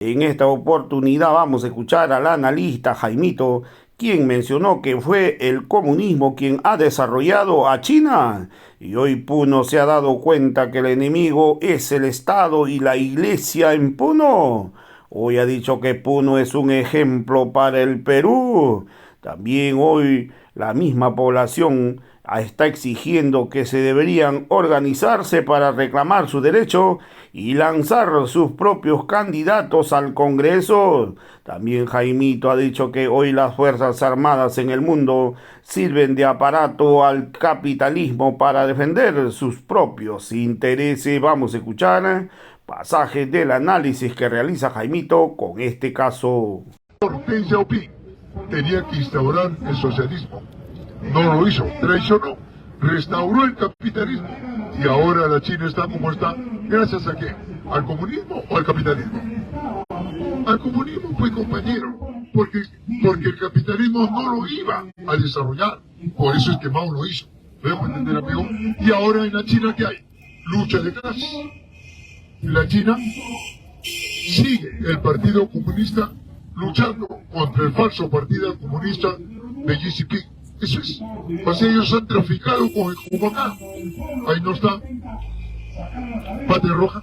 En esta oportunidad vamos a escuchar al analista Jaimito, quien mencionó que fue el comunismo quien ha desarrollado a China. Y hoy Puno se ha dado cuenta que el enemigo es el Estado y la Iglesia en Puno. Hoy ha dicho que Puno es un ejemplo para el Perú. También hoy la misma población está exigiendo que se deberían organizarse para reclamar su derecho y lanzar sus propios candidatos al Congreso. También Jaimito ha dicho que hoy las Fuerzas Armadas en el mundo sirven de aparato al capitalismo para defender sus propios intereses. Vamos a escuchar pasajes del análisis que realiza Jaimito con este caso. Deng Xiaoping tenía que instaurar el socialismo. No lo hizo, traicionó, restauró el capitalismo. Y ahora la China está como está, ¿gracias a qué? ¿Al comunismo o al capitalismo? Al comunismo, pues, compañero, porque el capitalismo no lo iba a desarrollar. Por eso es que Mao lo hizo. ¿Me dejo entender, amigo? Y ahora en la China, ¿qué hay? Lucha de clases. En la China sigue el Partido Comunista luchando contra el falso Partido Comunista de Xi Jinping. Eso es. Pues ellos han traficado con el Humacán. Ahí no está. Patria Roja,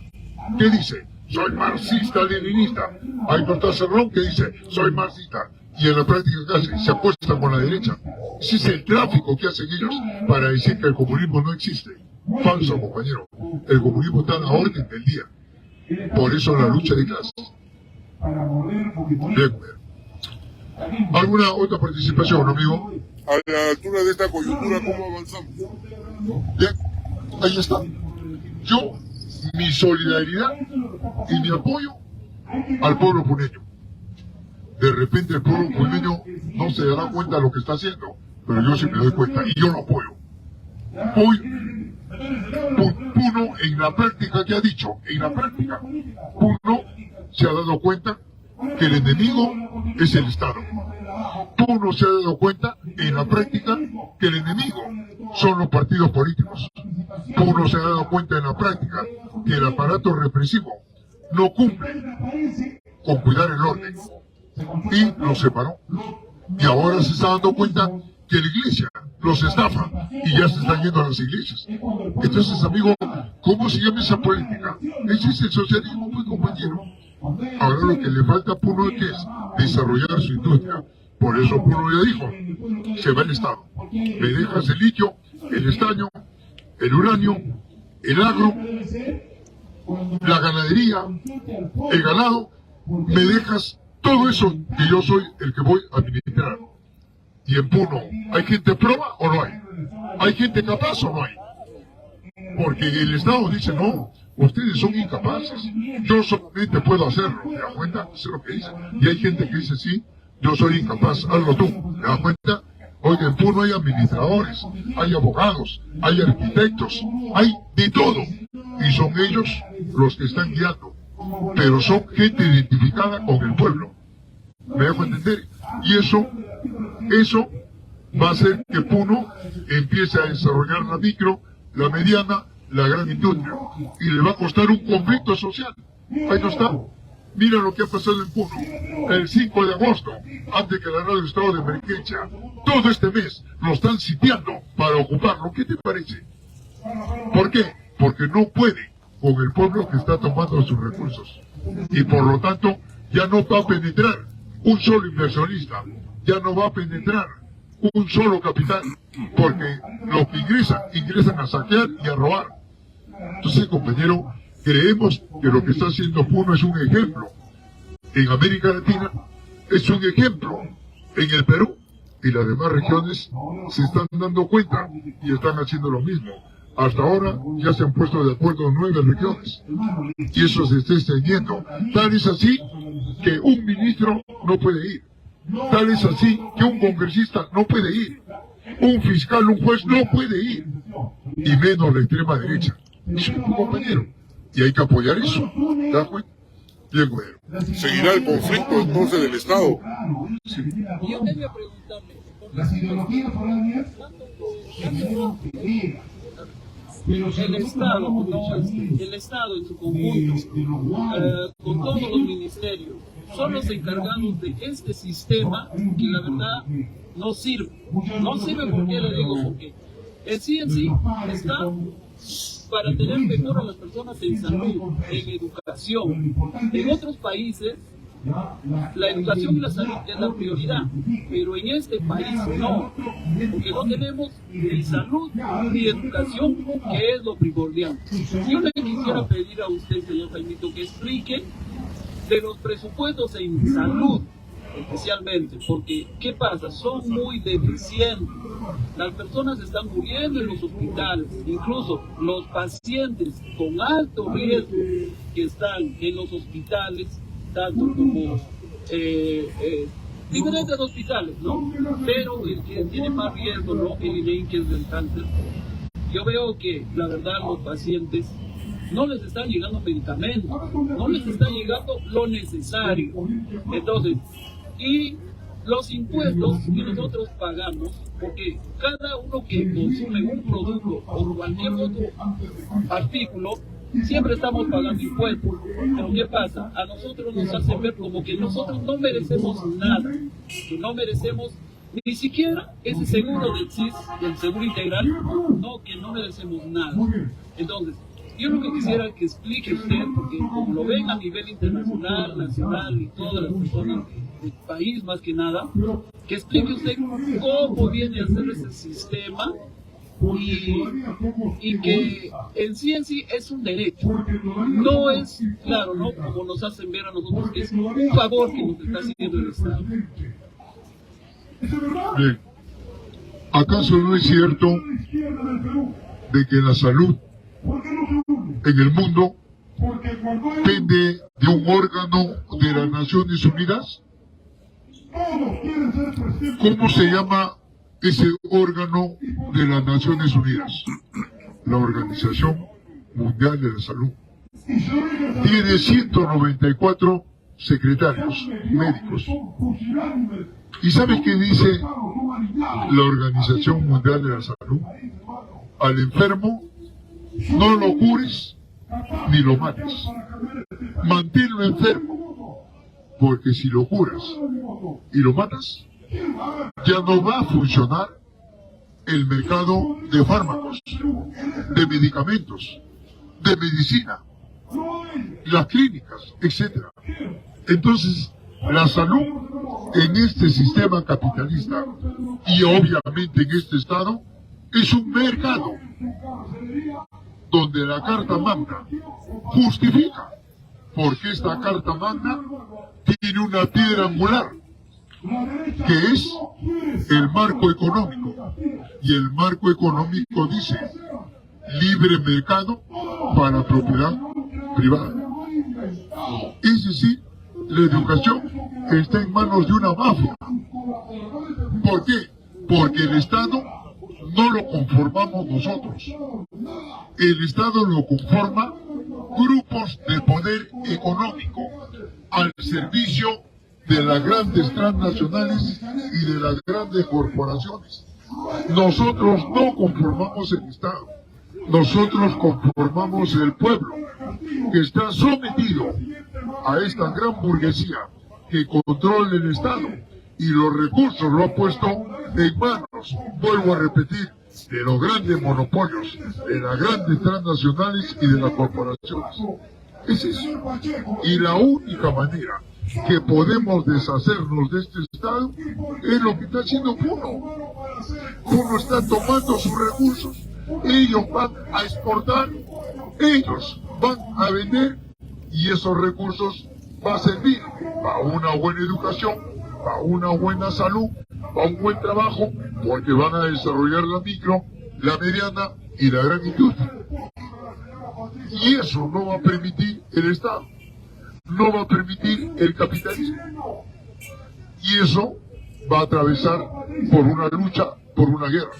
¿qué dice? Soy marxista-leninista. Ahí no está Cerrón, que dice, soy marxista. Y en la práctica casi se apuesta con la derecha. Ese es el tráfico que hacen ellos para decir que el comunismo no existe. Falso, compañero. El comunismo está a la orden del día. Por eso la lucha de clases. Bien, ¿alguna otra participación, amigo? A la altura de esta coyuntura, ¿cómo avanzamos? Bien, ahí está. Yo, mi solidaridad y mi apoyo al pueblo puneño. De repente el pueblo puneño no se dará cuenta de lo que está haciendo, pero yo sí me doy cuenta y yo lo apoyo. Hoy, Puno en la práctica, ¿qué ha dicho? En la práctica, Puno se ha dado cuenta que el enemigo es el Estado. Puno se ha dado cuenta en la práctica que el enemigo son los partidos políticos. Puno se ha dado cuenta en la práctica que el aparato represivo no cumple con cuidar el orden y los separó. Y ahora se está dando cuenta que la iglesia los estafa y ya se están yendo a las iglesias. Entonces, amigo, ¿cómo se llama esa política? Ese es el socialismo, pues, compañero. Ahora lo que le falta a Puno es desarrollar su industria. Por eso Puno ya dijo, se va el Estado. Me dejas el litio, el estaño, el uranio, el agro, la ganadería, el ganado, me dejas todo eso que yo soy el que voy a administrar. Y en Puno, ¿hay gente proba o no hay? ¿Hay gente capaz o no hay? Porque el Estado dice, no, ustedes son incapaces, yo solamente puedo hacerlo, ¿te das cuenta? Eso es lo que dice. Y hay gente que dice, sí, yo soy incapaz, hazlo tú, ¿te das cuenta? Oiga, en Puno hay administradores, hay abogados, hay arquitectos, hay de todo. Y son ellos los que están guiando. Pero son gente identificada con el pueblo. ¿Me dejo entender? Y eso va a hacer que Puno empiece a desarrollar la micro, la mediana, la gran industria. Y le va a costar un conflicto social. Ahí no está. Mira lo que ha pasado en Puno. El 5 de agosto, antes que la radio estado de emergencia, todo este mes lo están sitiando para ocuparlo. ¿Qué te parece? ¿Por qué? Porque no puede con el pueblo que está tomando sus recursos. Y por lo tanto, ya no va a penetrar un solo inversionista, ya no va a penetrar un solo capital, porque los que ingresan a saquear y a robar. Entonces, compañero, creemos que lo que está haciendo Puno es un ejemplo. En América Latina es un ejemplo. En el Perú y las demás regiones se están dando cuenta y están haciendo lo mismo. Hasta ahora ya se han puesto de acuerdo 9 regiones y eso se está extendiendo. Tal es así que un ministro no puede ir. Tal es así que un congresista no puede ir. Un fiscal, un juez no puede ir. Y menos la extrema derecha. Eso es tu compañero. Y hay que apoyar eso. ¿Te das cuenta? Bien, bueno. ¿Seguirá el conflicto entonces del Estado? Sí. Yo quería preguntarle, las ideologías foráneas el Estado, ¿no? El Estado en su conjunto, con todos los ministerios, son los encargados de este sistema que la verdad no sirve. No sirve, ¿por qué le digo? Porque en sí está para tener mejor a las personas en salud, en educación. En otros países la educación y la salud es la prioridad, pero en este país no, porque no tenemos ni salud ni educación, que es lo primordial. Yo le quisiera pedir a usted, señor Jaimito, que explique de los presupuestos en salud, especialmente, porque ¿qué pasa? Son muy deficientes. Las personas están muriendo en los hospitales, incluso los pacientes con alto riesgo que están en los hospitales, tanto como diferentes hospitales, ¿no? Pero el que tiene más riesgo, ¿no? El INEI, que es del cáncer. Yo veo que, la verdad, los pacientes no les están llegando medicamentos, no les está llegando lo necesario. Entonces, y los impuestos que nosotros pagamos, porque cada uno que consume un producto o cualquier otro artículo, siempre estamos pagando impuestos. Pero ¿qué pasa? A nosotros nos hacen ver como que nosotros no merecemos nada, que no merecemos ni siquiera ese seguro del SIS, del seguro integral, no, que no merecemos nada. Entonces, yo lo que quisiera que explique usted, porque como lo ven a nivel internacional, nacional y todas las personas del país más que nada, que explique usted cómo viene a ser ese sistema y que en sí es un derecho. No es, claro, ¿no? Como nos hacen ver a nosotros, que es un favor que nos está haciendo el Estado. Bien. ¿Acaso no es cierto de que la salud en el mundo depende de un órgano de las Naciones Unidas? ¿Cómo se llama ese órgano de las Naciones Unidas? La Organización Mundial de la Salud. Tiene 194 secretarios médicos. ¿Y sabes qué dice la Organización Mundial de la Salud? Al enfermo no lo cures ni lo mates. Manténlo enfermo, porque si lo curas y lo matas, ya no va a funcionar el mercado de fármacos, de medicamentos, de medicina, las clínicas, etc. Entonces, la salud en este sistema capitalista y obviamente en este estado es un mercado donde la Carta Magna justifica, porque esta Carta Magna tiene una piedra angular, que es el marco económico, y el marco económico dice libre mercado para propiedad privada. Es decir, la educación está en manos de una mafia. ¿Por qué? Porque el Estado no lo conformamos nosotros. El Estado lo conforma grupos de poder económico al servicio de las grandes transnacionales y de las grandes corporaciones. Nosotros no conformamos el Estado, nosotros conformamos el pueblo, que está sometido a esta gran burguesía que controla el Estado y los recursos lo ha puesto en manos, vuelvo a repetir, de los grandes monopolios, de las grandes transnacionales y de las corporaciones. Es eso. Y la única manera que podemos deshacernos de este Estado es lo que está haciendo Puno. Puno está tomando sus recursos, ellos van a exportar, ellos van a vender, y esos recursos van a servir para una buena educación, para una buena salud, para un buen trabajo, porque van a desarrollar la micro, la mediana y la gran industria. Y eso no va a permitir el Estado, no va a permitir el capitalismo. Y eso va a atravesar por una lucha, por una guerra.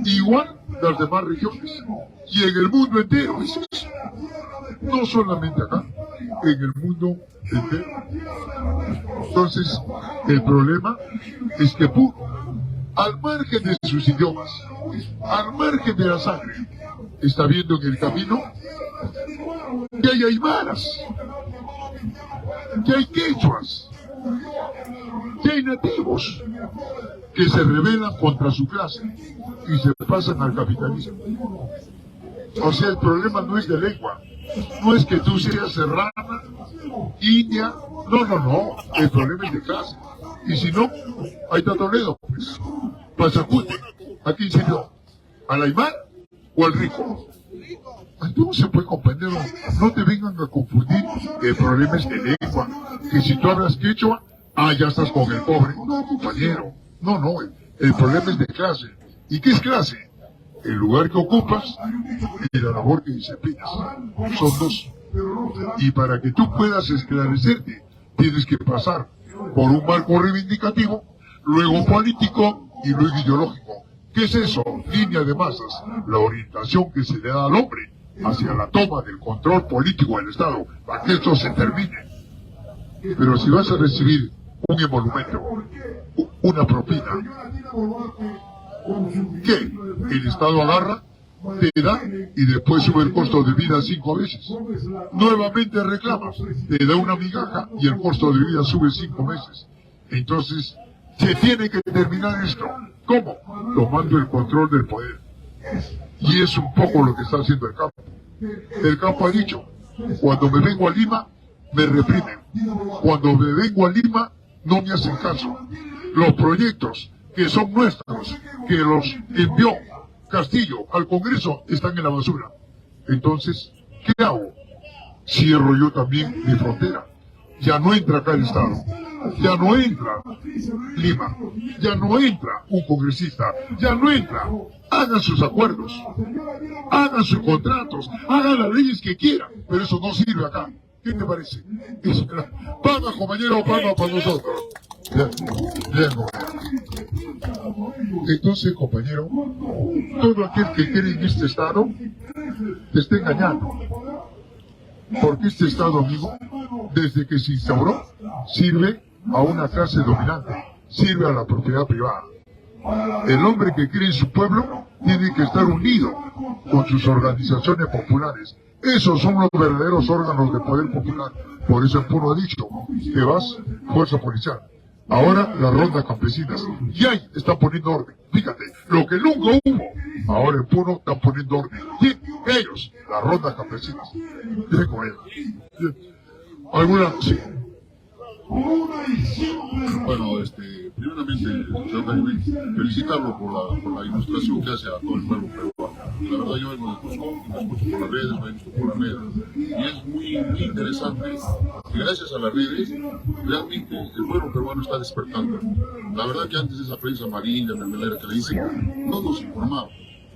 Igual las demás regiones. Y en el mundo entero es eso. No solamente acá, en el mundo entero. Entonces, el problema es que Puno al margen de sus idiomas, al margen de la sangre, está viendo en el camino que hay aymaras, que hay quechuas, que hay nativos que se rebelan contra su clase y se pasan al capitalismo. O sea, el problema no es de lengua, no es que tú seas serrana, india, no, el problema es de clase. Y si no, ahí está Toledo, pues, Pachacuti, ¿a quién sirvió? ¿Al aymar o al rico? Entonces, pues, compañero, no te vengan a confundir que el problema es de lengua, que si tú hablas quechua, ya estás con el pobre. No, compañero, no, el problema es de clase. ¿Y qué es clase? El lugar que ocupas y la labor que desempeñas. Son dos. Y para que tú puedas esclarecerte, tienes que pasar por un marco reivindicativo, luego político y luego ideológico. ¿Qué es eso? Línea de masas, la orientación que se le da al hombre hacia la toma del control político del Estado, para que esto se termine. Pero si vas a recibir un emolumento, una propina, ¿qué? El Estado agarra, te da y después sube el costo de vida 5 veces. Nuevamente reclamas, te da una migaja y el costo de vida sube 5 veces. Entonces, se tiene que terminar esto. ¿Cómo? Tomando el control del poder. Y es un poco lo que está haciendo el campo. El campo ha dicho, cuando me vengo a Lima, me reprimen. Cuando me vengo a Lima, no me hacen caso. Los proyectos que son nuestros, que los envió Castillo al Congreso, están en la basura. Entonces, ¿qué hago? Cierro yo también mi frontera. Ya no entra acá el Estado. Ya no entra Lima. Ya no entra un congresista. Ya no entra. Hagan sus acuerdos. Hagan sus contratos. Hagan las leyes que quieran. Pero eso no sirve acá. ¿Qué te parece? Paga, compañero, paga para nosotros. Bien, entonces, compañero, todo aquel que cree en este Estado te está engañando. Porque este Estado, amigo, desde que se instauró, sirve a una clase dominante, sirve a la propiedad privada. El hombre que cree en su pueblo tiene que estar unido con sus organizaciones populares. Esos son los verdaderos órganos de poder popular. Por eso el Puno ha dicho, te vas, fuerza policial. Ahora las rondas campesinas. Y ahí están poniendo orden. Fíjate, lo que nunca hubo. Ahora el Puno está poniendo orden. Y ellos, las rondas campesinas. Bien con ellos. ¿Alguna? Sí. Bueno, primeramente, señor Jaime, felicitarlo por la ilustración que hace a todo el pueblo peruano. La verdad, yo me escucho por las redes, me he visto por las redes, y es muy interesante. Y gracias a las redes, realmente el pueblo peruano está despertando. La verdad que antes esa prensa amarilla, mermelera que le dicen, no nos informaba.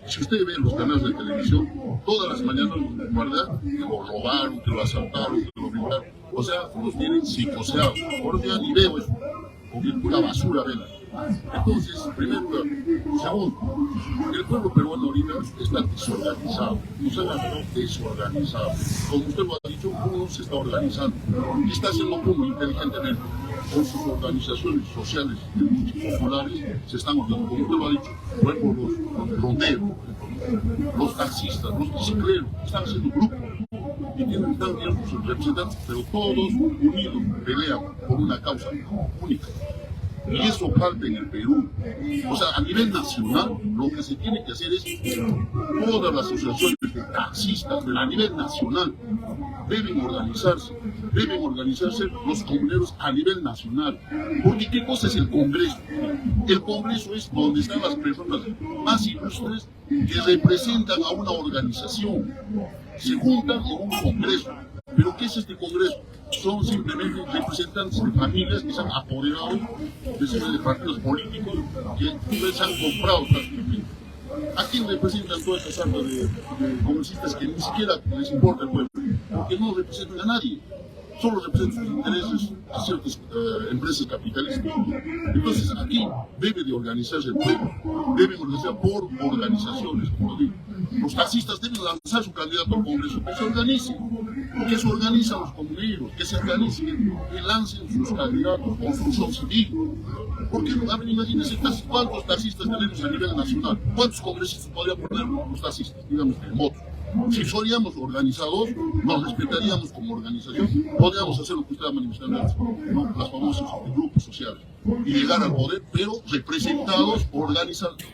Si usted ve los canales de televisión, todas las mañanas, ¿verdad? Que lo robaron, que lo asaltaron, que lo violaron. O sea, los tienen psicoseados. Ahora ya ni veo eso, porque pura basura ven. Entonces, primero, segundo, el pueblo peruano ahorita está desorganizado. Nos han agarrado desorganizado. Como usted lo ha dicho, uno se está organizando. Y está haciendo uno inteligentemente. Con sus organizaciones sociales y populares se están organizando. Como usted lo ha dicho, por ejemplo, los ronderos, los taxistas, los bicicleros, están haciendo grupos. Y tienen también sus representantes, pero todos unidos pelean por una causa única. Y eso falta en el Perú. O sea, a nivel nacional, lo que se tiene que hacer es todas las asociaciones de taxistas a nivel nacional deben organizarse los congresos a nivel nacional. Porque ¿qué cosa es el Congreso? El Congreso es donde están las personas más ilustres que representan a una organización. Se juntan en un Congreso. ¿Pero qué es este Congreso? Son simplemente representantes de familias que se han apoderado de partidos políticos que les han comprado prácticamente. ¿A quién representan toda esta sarta de congresistas que ni siquiera les importa el pueblo? Porque no representan a nadie. Solo representan los intereses de ciertas empresas capitalistas. Entonces aquí debe de organizarse el pueblo, debe organizarse por organizaciones, como digo. Los taxistas deben lanzar su candidato al Congreso, que se organicen. Que se organizan los comuneros, que se organicen, que lancen sus candidatos, construcción civil. Porque, a ver, imagínense cuántos taxistas tenemos a nivel nacional, cuántos congresistas podrían poner los taxistas, digamos, en motos. Si fuéramos organizados, nos respetaríamos como organización, podríamos hacer lo que usted ha manifestado antes, ¿no? Las famosas grupos sociales, y llegar al poder, pero representados, organizadamente.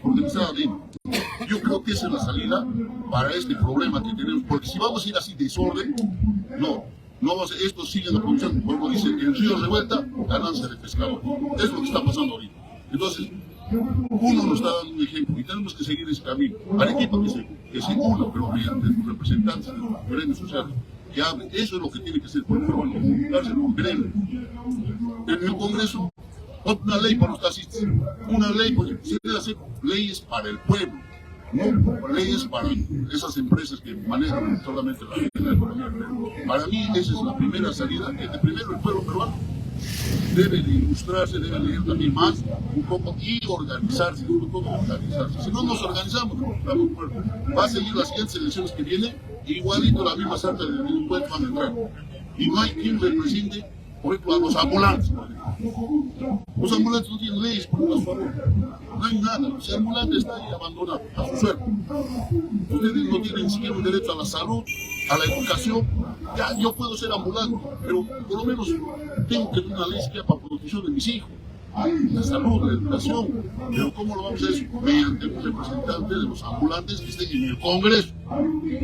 Yo creo que esa es la salida para este problema que tenemos, porque si vamos a ir así desorden, no vamos a, esto sigue la producción, como dice, el río revuelta, ganancia de pescado. Es lo que está pasando ahorita. Entonces, uno nos está dando un ejemplo y tenemos que seguir ese camino. Arequipa que se una, pero mediante sus representantes de los gremios sociales, que hablen. Eso es lo que tiene que ser el pueblo peruano, comunicarse con gremios. En el Congreso, una ley para los taxistas, una ley, porque se debe hacer leyes para el pueblo, no leyes para esas empresas que manejan solamente la economía. Para mí esa es la primera salida, que primero el pueblo peruano debe de ilustrarse, debe leer también más un poco y organizarse, sobre todo organizarse. Si no nos organizamos, va a seguir las siguientes elecciones que vienen, igualito la misma sarta de delincuentes van a entrar. Y no hay quien represente, por ejemplo, a los ambulantes. Los ambulantes no tienen leyes por su favor. No hay nada. El ambulante está ahí abandonado a su suerte. Ustedes no tienen ni siquiera un derecho a la salud, a la educación. Ya, yo puedo ser ambulante, pero por lo menos tengo que tener una ley siquiera para protección de mis hijos. La salud, la educación. Pero ¿cómo lo vamos a hacer? Mediante un representante de los ambulantes que estén en el Congreso.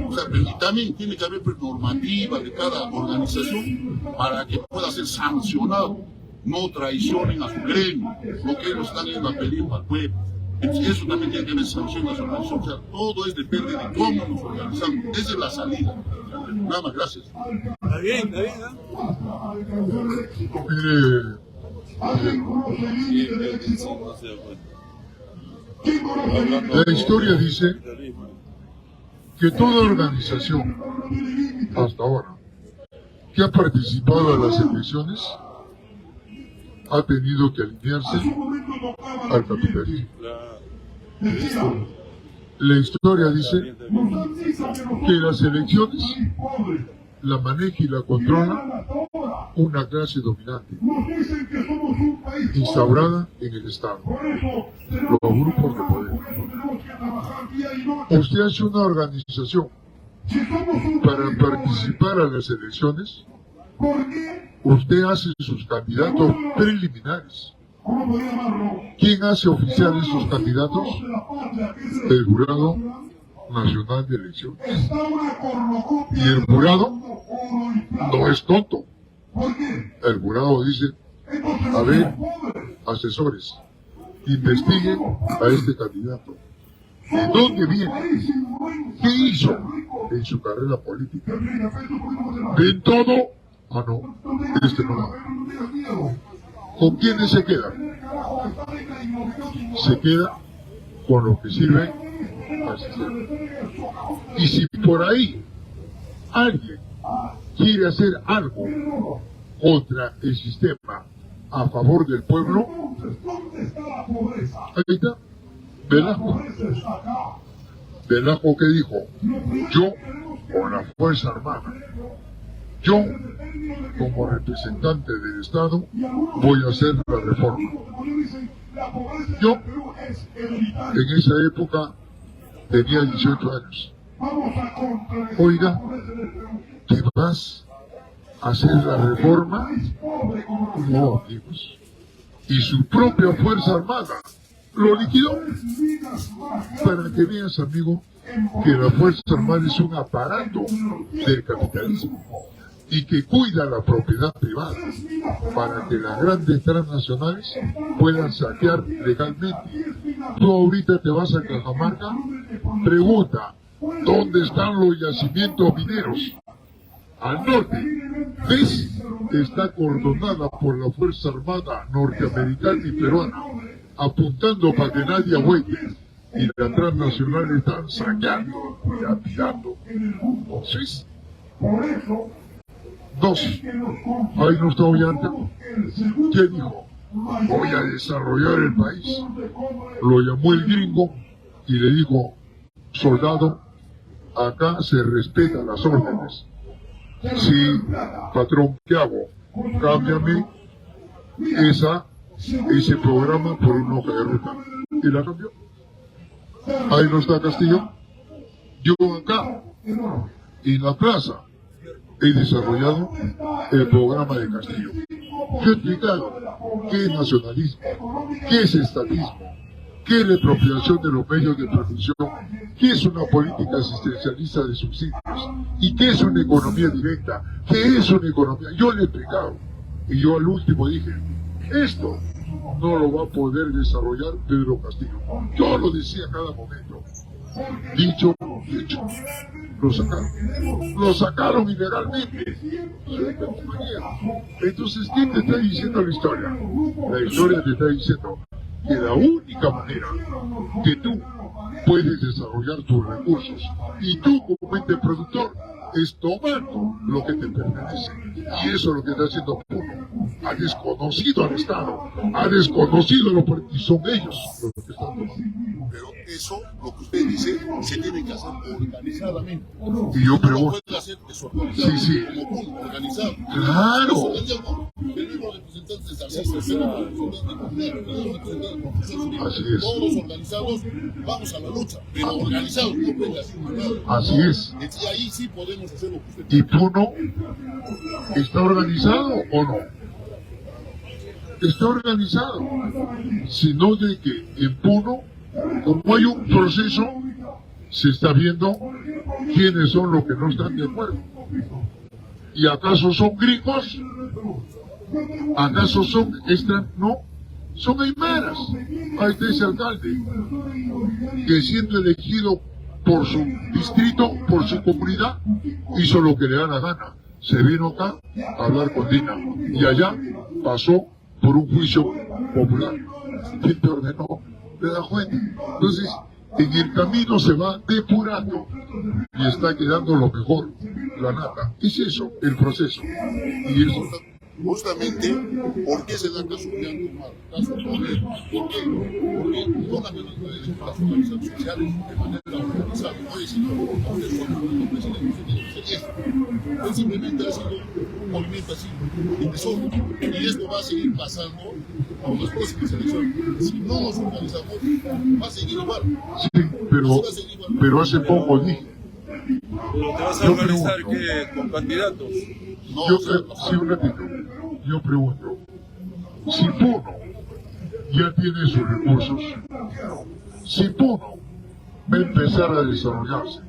O sea, pero y también tiene que haber normativa de cada organización para que pueda ser sancionado. No traicionen a su gremio, lo que ellos están yendo a pedir para el pueblo. Eso también tiene que haber sanción a su organización. O sea, todo depende de cómo nos organizamos. Esa es la salida. Nada más, gracias. Está bien, ¿eh? La historia dice que toda organización hasta ahora que ha participado en las elecciones ha tenido que alinearse al capitalismo. La historia dice que las elecciones la maneja y la controla una clase dominante instaurada en el Estado, los grupos de poder. Usted hace una organización para participar a las elecciones, usted hace sus candidatos preliminares. ¿Quién hace oficial esos candidatos? El Jurado Nacional de Elecciones. Y el jurado no es tonto. El jurado dice, a ver, asesores, investiguen a este candidato. ¿De dónde viene? ¿Qué hizo en su carrera política? ¿Ven todo? Ah, no, este no va. ¿Con quiénes se queda? Se queda con lo que sirve al sistema. Y si por ahí alguien quiere hacer algo contra el sistema a favor del pueblo, ahí está, Velasco. Velasco que dijo, yo con la Fuerza Armada, yo como representante del Estado voy a hacer la reforma. Yo en esa época tenía 18 años. Oiga, ¿te vas a hacer la reforma? No, amigos. Y su propia Fuerza Armada lo liquidó. Para que veas, amigo, que la Fuerza Armada es un aparato del capitalismo y que cuida la propiedad privada para que las grandes transnacionales puedan saquear legalmente. Tú ahorita te vas a Cajamarca, pregunta, ¿dónde están los yacimientos mineros? Al norte, ¿ves? Está cordonada por la Fuerza Armada norteamericana y peruana, apuntando para que nadie huelle. Y las transnacionales están saqueando y atirando. Entonces, dos, ahí no está Ollanta. ¿Qué dijo? Voy a desarrollar el país. Lo llamó el gringo y le dijo, soldado, acá se respetan las órdenes. Sí, patrón, ¿qué hago? Cámbiame ese programa por una hoja de ruta. Y la cambió. Ahí no está Castillo. Yo acá, en la plaza, he desarrollado el programa de Castillo. Yo he explicado qué es nacionalismo, qué es estatismo, qué es la apropiación de los medios de producción, qué es una política asistencialista de subsidios y qué es una economía directa, qué es una economía. Yo le he explicado y yo al último dije, esto no lo va a poder desarrollar Pedro Castillo. Yo lo decía a cada momento. Dicho, lo sacaron ilegalmente. Entonces, ¿qué te está diciendo la historia? La historia te está diciendo que la única manera que tú puedes desarrollar tus recursos y tú como ente productor es tomando lo que te pertenece. Y eso es lo que está haciendo Puno. Ha desconocido al Estado, ha desconocido a los partidos, son ellos los que están tomando. Pero eso, lo que usted dice, se tiene que hacer organizadamente. Y yo pregunto, puede hacer desorganizado, sí. como Puno, organizado. Claro. El mismo representante de taxistas, Así es. todos organizados, vamos a la lucha, pero organizados, no puede hacer nada. Así es. Y ahí sí podemos hacer lo que usted ¿Y Puno está organizado o no? Está organizado, sino de que en Puno, como hay un proceso, se está viendo quiénes son los que no están de acuerdo. ¿Y acaso son gringos? ¿Acaso son no? Son aymaras. Ahí está ese alcalde, que siendo elegido por su distrito, por su comunidad, hizo lo que le da la gana. Se vino acá a hablar con Dina y allá pasó por un juicio popular. ¿Quién te ordenó? ¿Te das cuenta? Entonces, en el camino se va depurando y está quedando lo mejor, la nata. Es eso, el proceso. Y eso. Justamente, ¿por qué se da caso de Antumar? ¿Por qué? Porque no la las organizaciones sociales de manera organizada. Oye, señor, él simplemente ha sido un movimiento así, de desorden. Y esto va a seguir pasando con las próximas elecciones. Si no nos organizamos, va a seguir igual. Sí, pero hace poco dije. ¿Pero te vas a organizar qué? ¿Con candidatos? No, Sí, un ratito. Yo pregunto, si Puno ya tiene sus recursos, si Puno va a empezar a desarrollarse,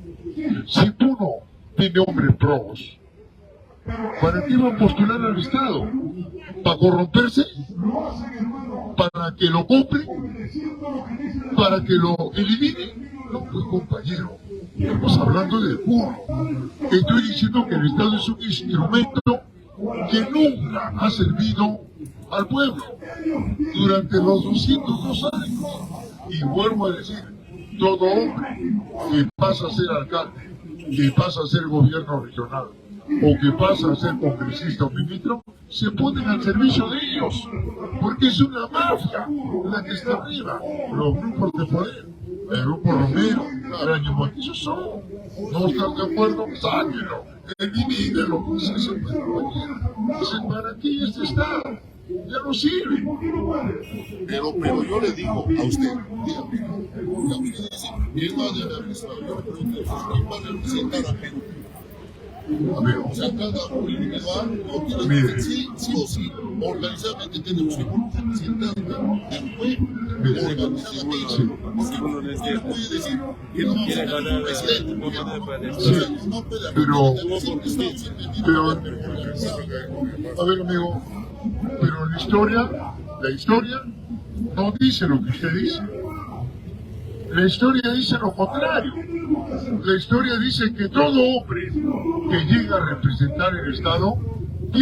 si Puno tiene hombres probos, ¿para qué va a postular al Estado? ¿Para corromperse? ¿Para que lo compre? ¿Para que lo elimine? No, pues compañero, estamos hablando de Puno. Estoy diciendo que el Estado es un instrumento que nunca ha servido al pueblo durante los 202 años. Y vuelvo a decir, todo hombre que pasa a ser alcalde, que pasa a ser gobierno regional, o que pasa a ser congresista o ministro, se ponen al servicio de ellos, porque es una mafia la que está arriba, los grupos de poder, el grupo Romero, el año Montillo son, no están de acuerdo, sáquenlo, elimínelo, ¿para qué este Estado? Ya no sirve. Pero yo le digo a usted, dígame, ya usted dice, ¿quién va a representar? Yo le pregunto, ¿quién va a representar a Perú? O sea, cada uno individual, o tiene, sí o sí, organizadamente tenemos que representar al pueblo, organizadamente. Porque usted puede decir que no quiere ganar al presidente, no puede pero, a ver, amigo, pero la historia no dice lo que usted dice. La historia dice lo contrario. La historia dice que todo hombre que llega a representar el Estado